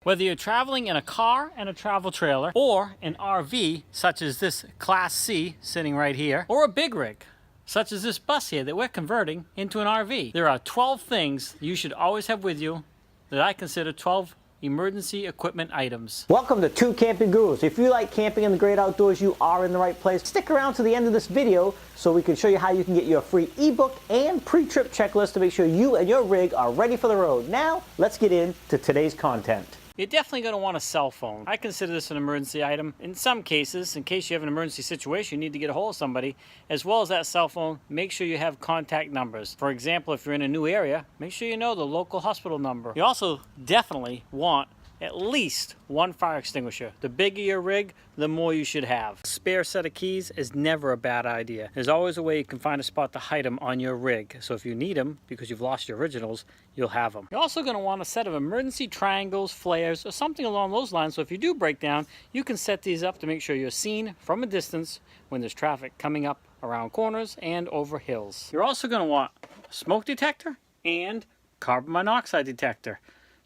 Whether you're traveling in a car and a travel trailer, or an RV, such as this Class C sitting right here, or a big rig, such as this bus here that we're converting into an RV, there are 12 things you should always have with you that I consider 12 emergency equipment items. Welcome to Two Camping Gurus. If you like camping in the great outdoors, you are in the right place. Stick around to the end of this video so we can show you how you can get your free ebook and pre-trip checklist to make sure you and your rig are ready for the road. Now, let's get into today's content. You're definitely going to want a cell phone. I consider this an emergency item. In some cases, in case you have an emergency situation, you need to get a hold of somebody, as well as that cell phone, make sure you have contact numbers. For example, if you're in a new area, make sure you know the local hospital number. You also definitely want at least one fire extinguisher. The bigger your rig, the more you should have. A spare set of keys is never a bad idea. There's always a way you can find a spot to hide them on your rig. So if you need them because you've lost your originals, you'll have them. You're also going to want a set of emergency triangles, flares, or something along those lines. So if you do break down, you can set these up to make sure you're seen from a distance when there's traffic coming up around corners and over hills. You're also going to want a smoke detector and carbon monoxide detector.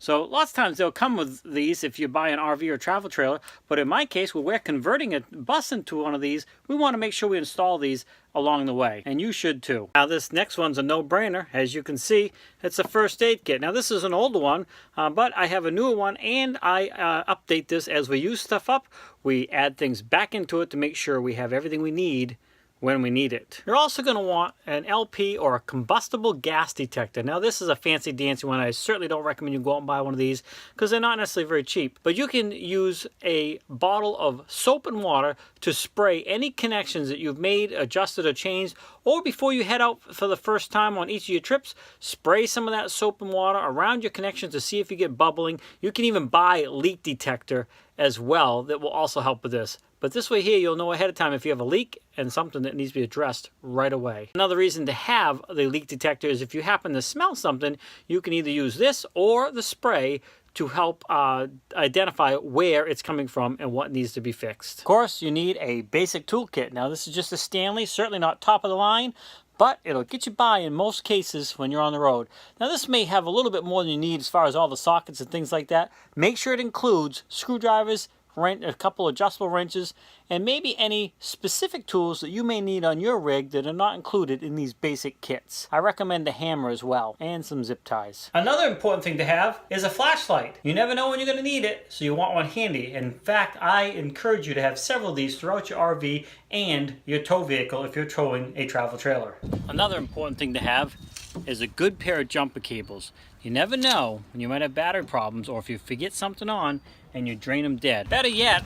So lots of times they'll come with these if you buy an RV or travel trailer, but in my case, when we're converting a bus into one of these, we want to make sure we install these along the way, and you should too. Now this next one's a no-brainer. As you can see, it's a first aid kit. Now this is an older one, but I have a newer one, and I update this as we use stuff up. We add things back into it to make sure we have everything we need when we need it. You're also going to want an LP or a combustible gas detector. Now this is a fancy dancy one. I certainly don't recommend you go out and buy one of these because they're not necessarily very cheap. But you can use a bottle of soap and water to spray any connections that you've made, adjusted, or changed, or before you head out for the first time on each of your trips, spray some of that soap and water around your connections to see if you get bubbling. You can even buy a leak detector as well that will also help with this. But this way here, you'll know ahead of time if you have a leak and something that needs to be addressed right away. Another reason to have the leak detector is if you happen to smell something, you can either use this or the spray to help identify where it's coming from and what needs to be fixed. Of course, you need a basic toolkit. Now this is just a Stanley, certainly not top of the line, but it'll get you by in most cases when you're on the road. Now this may have a little bit more than you need as far as all the sockets and things like that. Make sure it includes screwdrivers, a couple adjustable wrenches, and maybe any specific tools that you may need on your rig that are not included in these basic kits. I recommend a hammer as well, and some zip ties. Another important thing to have is a flashlight. You never know when you're going to need it, so you want one handy. In fact, I encourage you to have several of these throughout your RV and your tow vehicle if you're towing a travel trailer. Another important thing to have is a good pair of jumper cables. You never know when you might have battery problems or if you forget something on and you drain them dead. Better yet,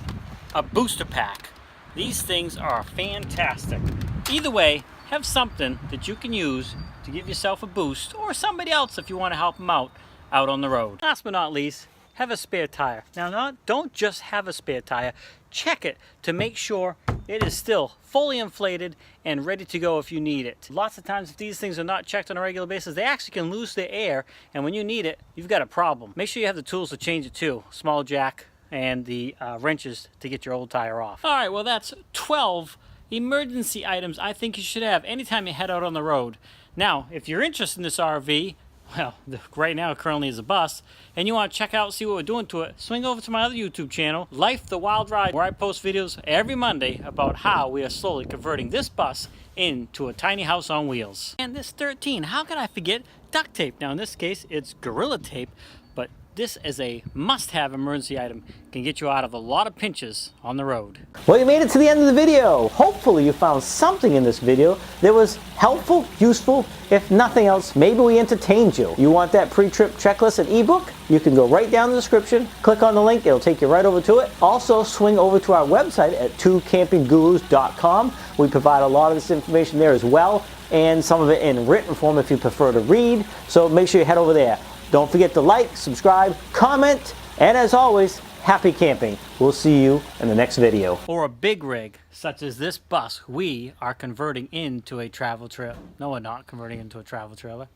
a booster pack. These things are fantastic. Either way, have something that you can use to give yourself a boost, or somebody else if you want to help them out on the road. Last but not least, have a spare tire. Now, don't just have a spare tire. Check it to make sure it is still fully inflated and ready to go if you need it. Lots of times if these things are not checked on a regular basis, they actually can lose their air, and when you need it, you've got a problem. Make sure you have the tools to change it too. Small jack and the wrenches to get your old tire off. All right, well that's 12 emergency items I think you should have anytime you head out on the road. Now, if you're interested in this RV, well, right now it currently is a bus, and you want to check out, see what we're doing to it, swing over to my other YouTube channel, Life the Wild Ride, where I post videos every Monday about how we are slowly converting this bus into a tiny house on wheels. And this 13, how can I forget duct tape? Now in this case, it's Gorilla Tape, but this is a must-have emergency item. Can get you out of a lot of pinches on the road. Well, you made it to the end of the video. Hopefully you found something in this video that was helpful, useful. If nothing else, maybe we entertained you. You want that pre-trip checklist and ebook? You can go right down in the description, click on the link, it'll take you right over to it. Also, swing over to our website at twocampinggurus.com. We provide a lot of this information there as well, and some of it in written form if you prefer to read. So make sure you head over there. Don't forget to like, subscribe, comment, and as always, happy camping. We'll see you in the next video. Or a big rig, such as this bus, we are converting into a travel trailer. No, we're not converting into a travel trailer.